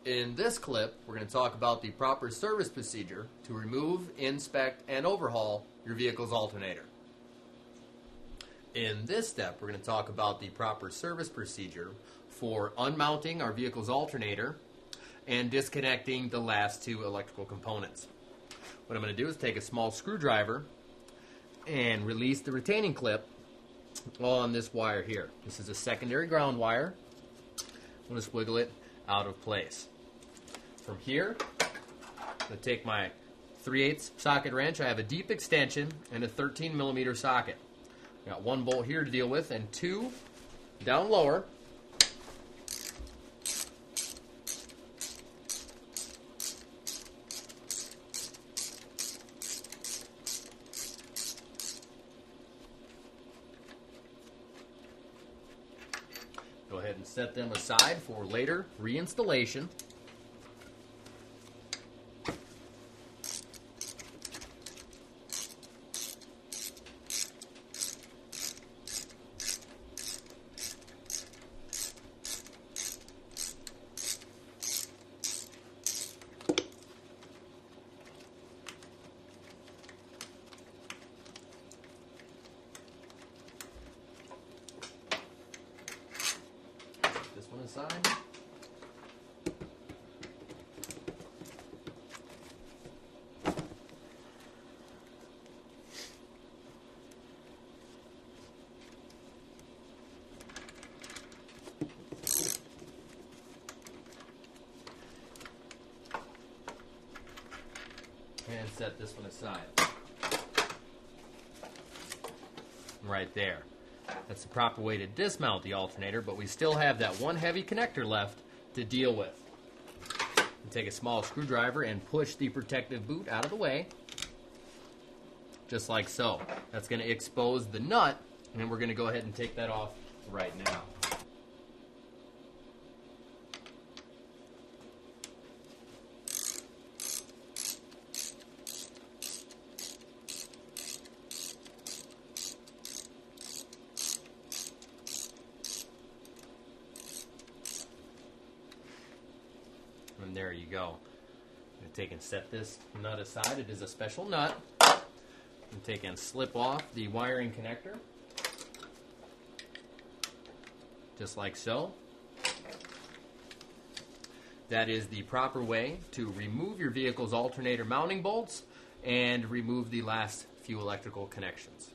In this clip, we're going to talk about the proper service procedure to remove, inspect, and overhaul your vehicle's alternator. In this step, we're going to talk about the proper service procedure for unmounting our vehicle's alternator and disconnecting the last two electrical components. What I'm going to do is take a small screwdriver and release the retaining clip on this wire here. This is a secondary ground wire. I'm going to squiggle it out of place. From here, I'm going to take my 3/8 socket wrench. I have a deep extension and a 13mm socket. Got one bolt here to deal with and two down lower. Go ahead and set them aside for later reinstallation. This one aside. And set this one aside. Right there. That's the proper way to dismount the alternator, but we still have that one heavy connector left to deal with. You take a small screwdriver and push the protective boot out of the way, just like so. That's going to expose the nut, and we're going to go ahead and take that off right now. And there you go. I'm going to take and set this nut aside. It is a special nut. And take and slip off the wiring connector. Just like so. That is the proper way to remove your vehicle's alternator mounting bolts and remove the last few electrical connections.